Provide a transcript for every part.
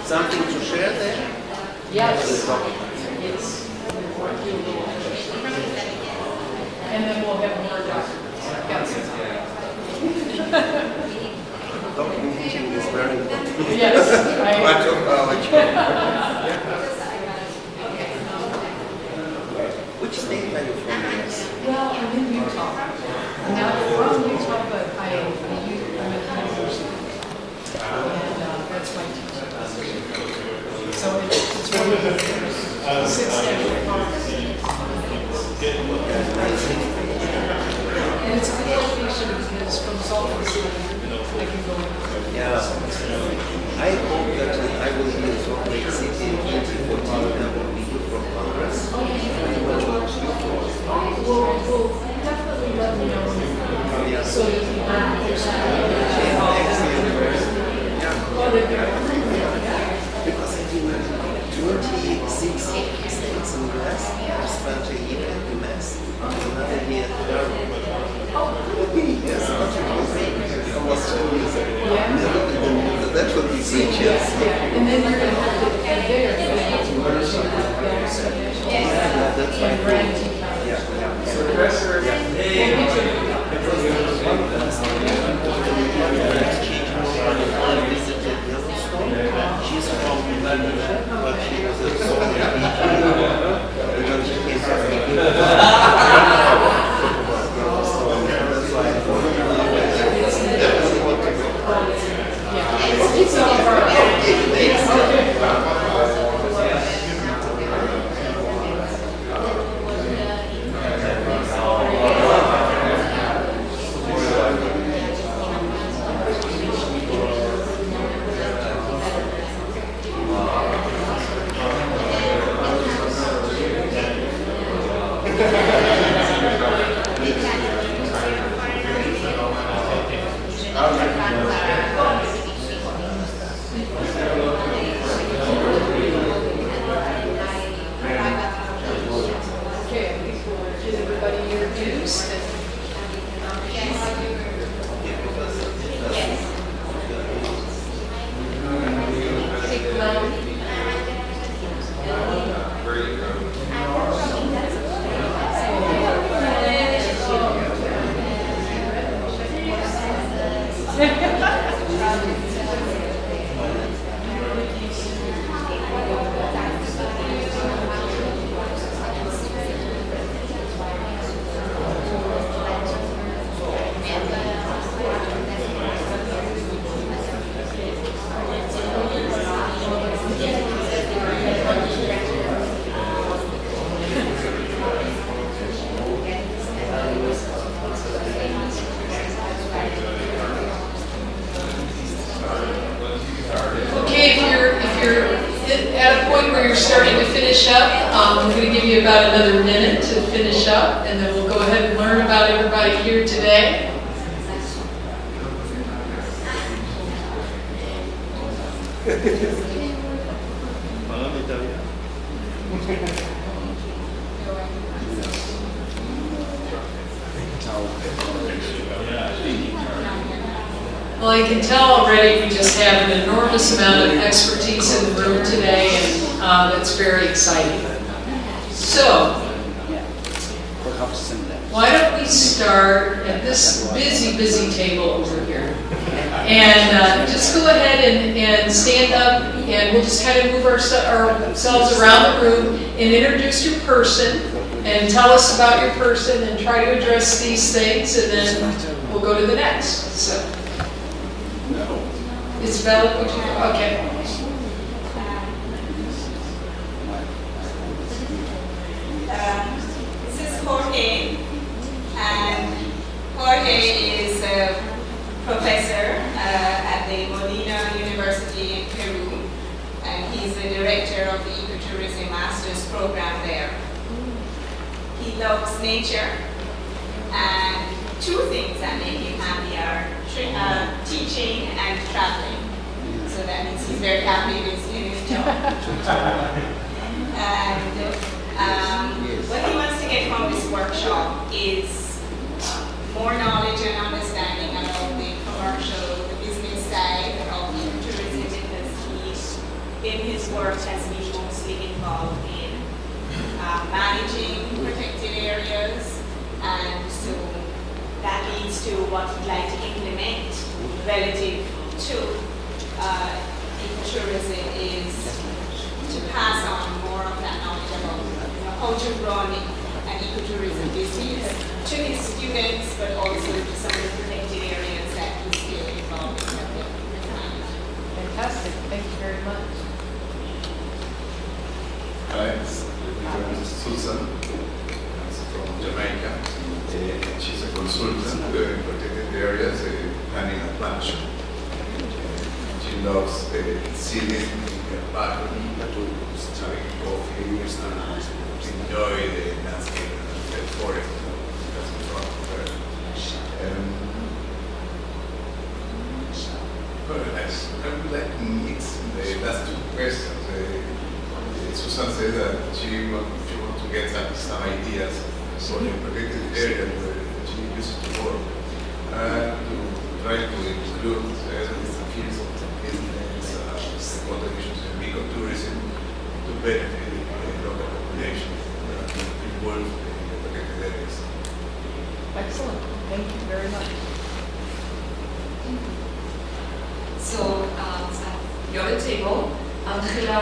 Something to share there? Yes. Yes. And then we'll have more documents. Yes. Documentation is very important. Yes. Part of our job. Which state are you from? Yes. Well, I'm in Utah. I'm not from Utah, but I'm at university. And that's my teaching position. So it's one of the 6 national parks. And it's a good location because from Salt Lake City, I can go. Yeah. I hope that I will be in Salt Lake City in 2014. There will be you from Congress. We'll definitely let me know so that you can Because I think 26 states in the US have spent a year in the US, another year in Durham. Yes, almost 2 years ago. That would be great, yes. And then you're going to have to add there. Yeah, that's right. So Professor, she's from Indonesia, but she was a soldier. Because she came from I'm going to give you about another minute to finish up, and then we'll go ahead and learn about everybody here today. Well, I can tell already we just have an enormous amount of expertise in the room today, and that's very exciting. So, why don't we start at this busy table over here? And just go ahead and stand up, and we'll just kind of move ourselves around the room and introduce your person and tell us about your person and try to address these things, and then we'll go to the next. So, Isabella, would you? Okay. This is Jorge, and Jorge is a professor at the Molina University in Peru, and he's the director of the Ecotourism Master's program there. He loves nature, and two things that make him happy are teaching and traveling. So that means he's very happy with his job. And what he wants to get from this workshop is more knowledge and understanding about the commercial, the business side of ecotourism, because he his work has been mostly involved in managing protected areas, and so that leads to what he'd like to implement relative to ecotourism is to pass on more of that knowledge about how to run an ecotourism business to his students, but also to some of the protected areas that he's still involved in at the time. Fantastic, thank you very much. Hi, my name is Susan. I'm from Jamaica. She's a consultant in protected areas, planning and planning. She loves sitting in her balcony, having coffee, and enjoy the landscape and the forest that's in front of her. I would like to mix the last two questions. Susan said that she wants to get some ideas for the protected area where she used to work, to try to include different fields of business, contributions in ecotourism to benefit the local population involved in the protected areas. Excellent, thank you very much. So, at the other table, Angela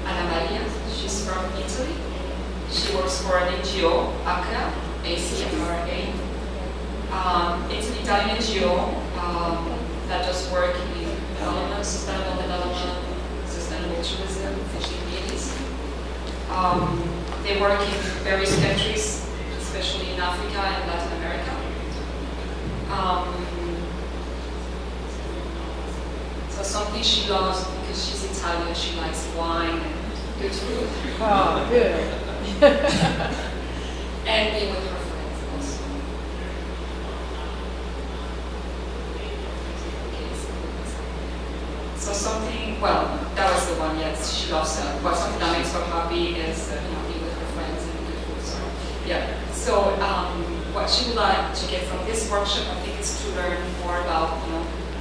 Ana Maria, she's from Italy. She works for an NGO, ACRA, ACRA. It's an Italian NGO that does work in development, sustainable tourism, fishing communities. They work in various countries, especially in Africa and Latin America. So something she loves, because she's Italian, she likes wine and good food. Oh, good. And being with her friends also. So something, well, that was the one, yes, she loves but something that makes her happy is being with her friends and good food. So, yeah. So what she would like to get from this workshop, I think, is to learn more about,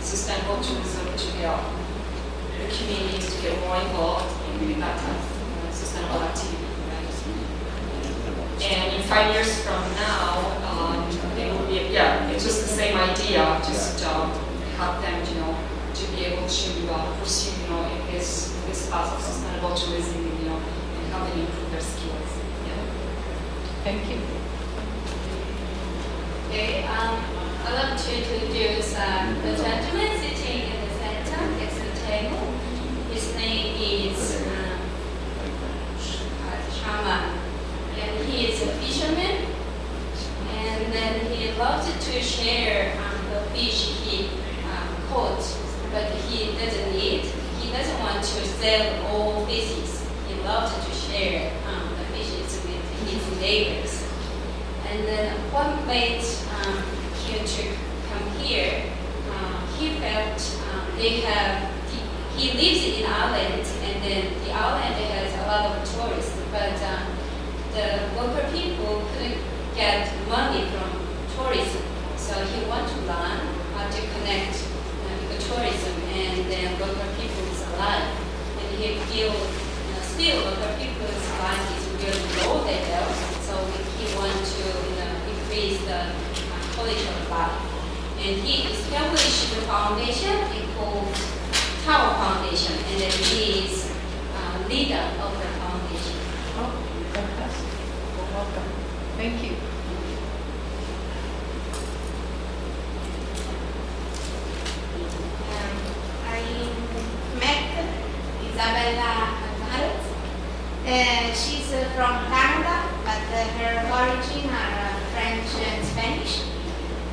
sustainable tourism, to help the communities to get more involved in that type of sustainable activity. And in 5 years from now, it will be, it's just the same idea, just help them, to be able to pursue, in this path of sustainable tourism, and how they improve their skills. Yeah. Thank you. Okay, I'd like to introduce the gentleman sitting in the center next to the table. His name is Shaman, and he is a fisherman, and then he loves to share the fish he caught, but he doesn't eat. He doesn't want to sell all fishes. He loves to share the fishes with his neighbors. And then what made him to come here, he felt he lives in Ireland, and then the island has a lot of tourists, but the local people couldn't get money from tourism. So he wanted to learn how to connect tourism and then local people's life. And he feels still local people's life is really low level, so he wants to increase the quality of life. And he established the foundation called Tower Foundation, and then he is leader of the foundation. Oh, fantastic. Well, welcome. Thank you. I met Isabella Alvarez. She's from Canada, but her origin are French and Spanish.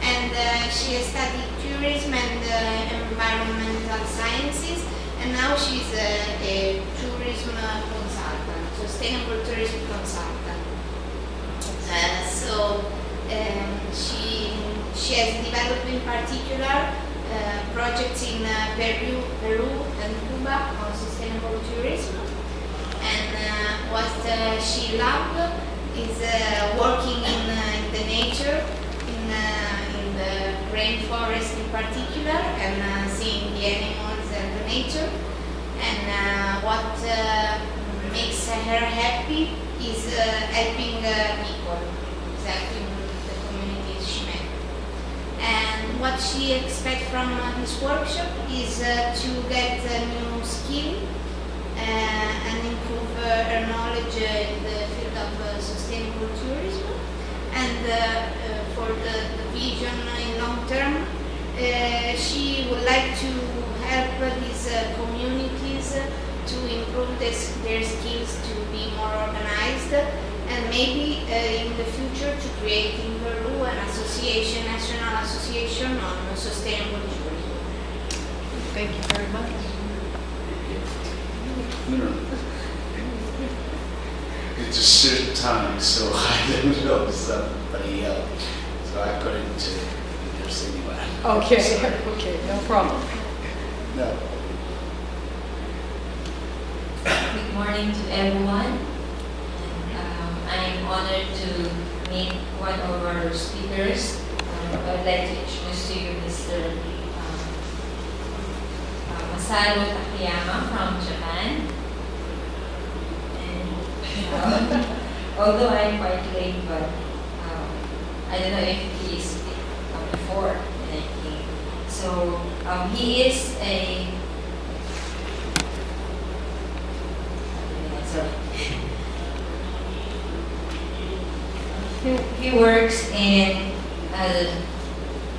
And she studied tourism and environmental sciences, and now she's a tourism consultant, sustainable tourism consultant. She has developed in particular projects in Peru and Cuba on sustainable tourism. And what she loved is working in the nature, in the rainforest in particular, and seeing the animals and the nature. And what makes her happy is helping people, exactly the communities she met. And what she expects from this workshop is to get a new skill and improve her knowledge in the field of sustainable tourism. And for the vision in long term, she would like to help these communities to improve their skills to be more organized, and maybe in the future to create in Peru an association, national association on sustainable tourism. Thank you very much. It's a certain time, so I didn't know somebody else, so I couldn't just anyway. Okay, okay, no problem. No. Good morning to everyone. I'm honored to meet one of our speakers. I'd like to introduce to you Mr. Masaru Takayama from Japan. And although I'm quite late, but I don't know if he is before when I came. So he is a He works in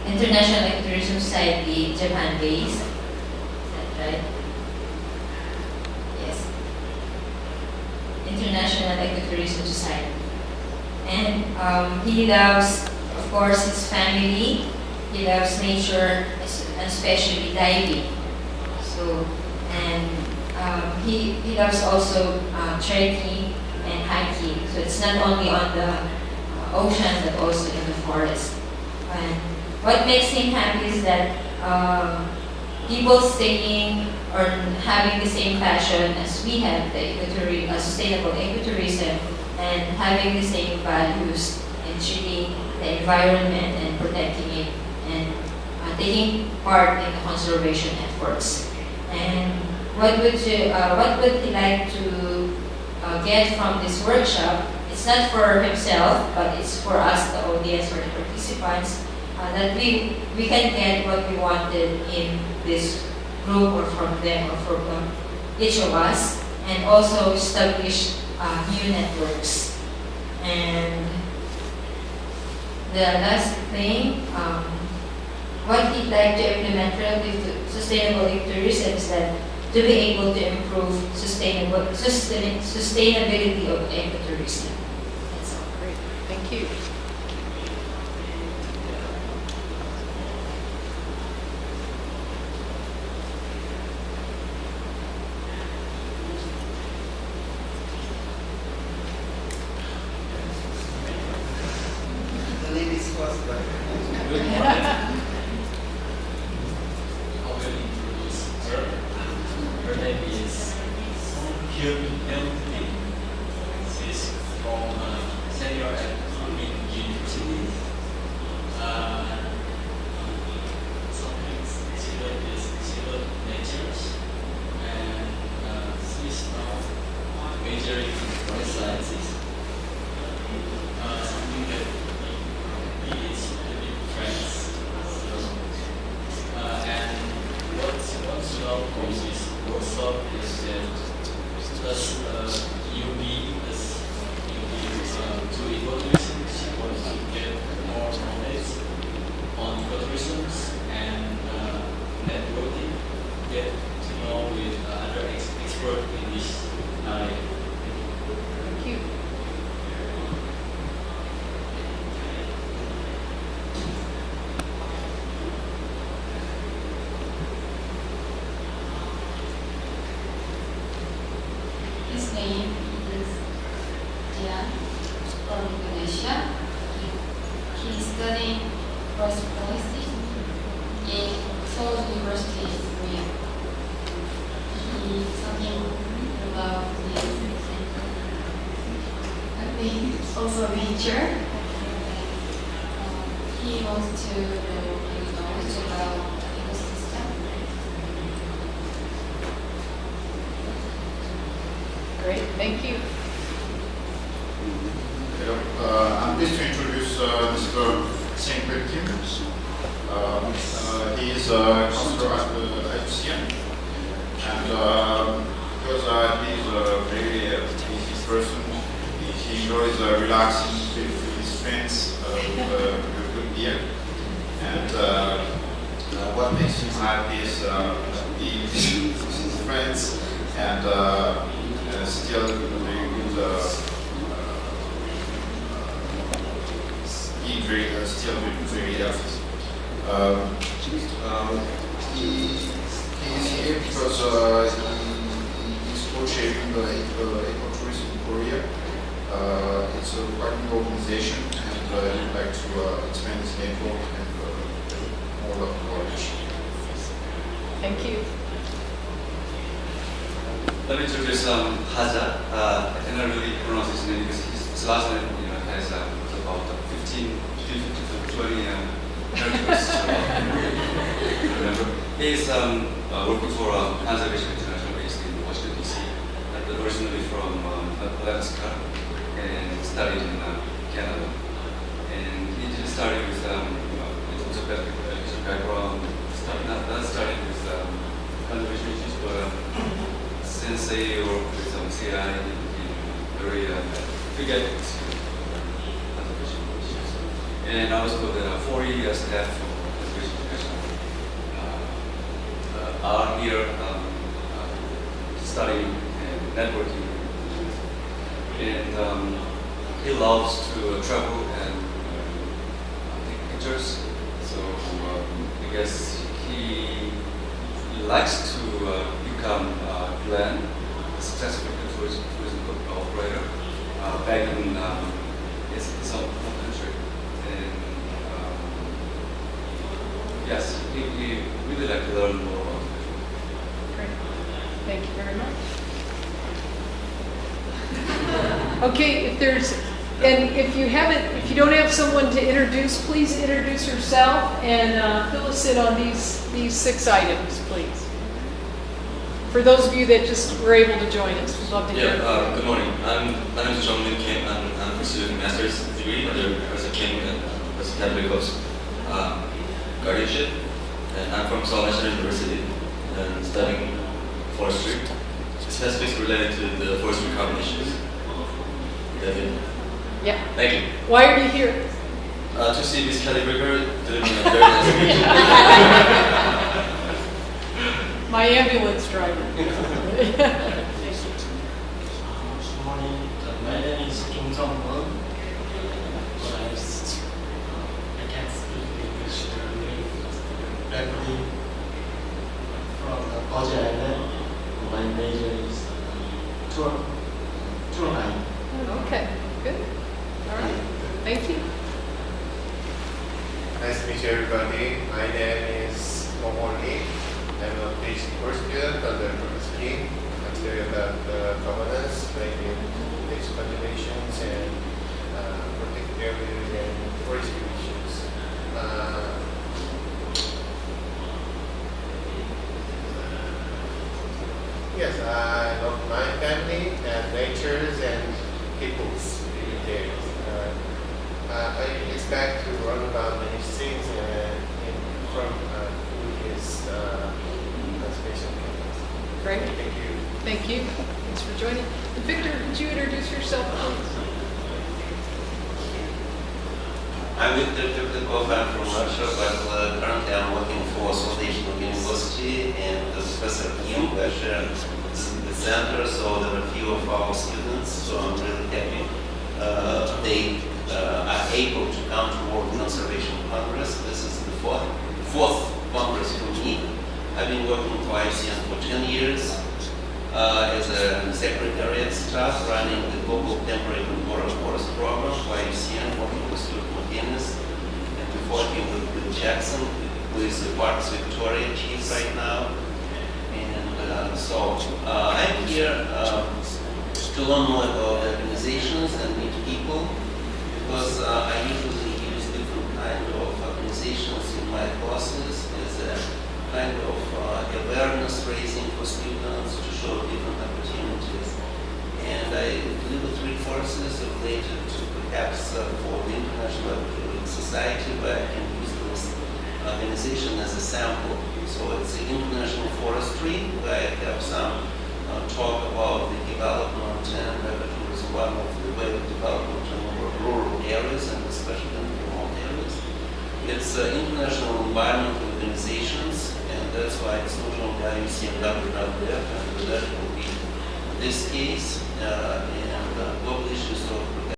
International Ecotourism Society, Japan based. Is that right? Yes. International Ecotourism Society. And he loves, of course, his family. He loves nature, especially diving. So, and he loves also trekking and hiking. So it's not only on the ocean but also in the forest. And what makes him happy is that people staying or having the same passion as we have, the sustainable ecotourism, and having the same values in treating the environment and protecting it, and taking part in the conservation efforts. And what would he like to get from this workshop? It's not for himself, but it's for us, the audience or the participants, that we can get what we wanted in this group or from them or from each of us, and also establish new networks. And the last thing, what he'd like to implement relative to sustainable ecotourism is that to be able to improve sustainability of ecotourism. That's all. Great, thank you. The ladies first, but Good morning. I will introduce her. Her name is Hyun Hyun-Lee. She's from Senior at Korean University. She loves nature, and she's now majoring in forest sciences. Something that is really friends. And what Sunal calls this workshop is that to ecotourism, she wants to get more knowledge on ecotourism and networking, get to know with other experts in this area. Thank you. His name is Dian from Indonesia. He's studying forest policy in Seoul University in Korea. He's talking about also nature. He wants to know knowledge about ecosystem. Great, thank you. I'm pleased to introduce Mr. Saint-Pierre Kim. He is a counselor at the IUCN, and because he's a very busy person, he enjoys relaxing with his friends with a good beer. And what makes him happy is being with his friends and still very good. Still very healthy. He is here because he is co-chairing the ecotourism in Korea. It's a quite new organization, and he'd like to expand his network and more local knowledge. Thank you. Let me introduce Haja. I cannot really pronounce his name because his last name has about 15 to 20 characters. Remember, he is working for Conservation International based in Washington DC, and originally from Alaska, and studied in Canada. And he did study with in terms of background, not studying with conservation issues, but since they work with CI in very big ethics. And I was with 40 staff from Conservation International are here studying and networking. And he loves to travel and take pictures. So I guess he likes to become Glenn, a successful tourism operator back in his own country. Yes, he really like to learn more about it. Great. Thank you very much. Okay, if you don't have someone to introduce, please introduce yourself and fill us in on these 6 items, please. For those of you that just were able to join us, we'd love to hear. Good morning. My name is Jong-Lin Kim. I'm pursuing a master's degree under Professor Kim at the Catholic Coast Guardianship, and I'm from Seoul National University and studying forestry, specifically related to the forestry carbon issues. David. Yeah. Thank you. Why are you here? To see Miss Kelly Bricker delivering a very nice speech. My ambulance driver. Good morning. My name is Kim Song-won. I can't speak English very rapidly. From the Jeju Island. My major is tour guide. Okay, good. All right. Thank you. Nice to meet you, everybody. My name is Dong-won Lee. I'm a PhD course student under Professor Kim. I'm studying about governance, mainly nature conservations and protected areas and forestry issues. Yes, I love my family and natures and people's living there. I expect to learn about many things from his conservation. Great. Thank you. Thank you. Thanks for joining. And Victor, could you introduce yourself, please? I'm Victor Tuklikov. I'm from Russia, but currently I'm working for Solnechny University and Professor Kim. We share the center, so there are a few of our students, so I'm really happy. They are able to come to World Conservation Congress. This is the fourth Congress for me. I've been working for IUCN for 10 years as a secretariat staff running the Global Temperate and Water Forest Program for IUCN, working with Stuart McGinnis, and before him with Bill Jackson, who is the Parks Victoria chief right now. And so I'm here to learn more about organizations and meet people, because I usually use different kind of organizations in my classes as a kind of awareness raising for students to show different opportunities. deliver three courses related to perhaps for the international society, where I can use this organization as a sample. So it's international forestry, where I have some talk about the development and agritourism, one of the way of development in rural areas and especially in remote areas. It's international environmental organizations, and that's why it's not only IUCN WWF, and that will be this case, and global issues of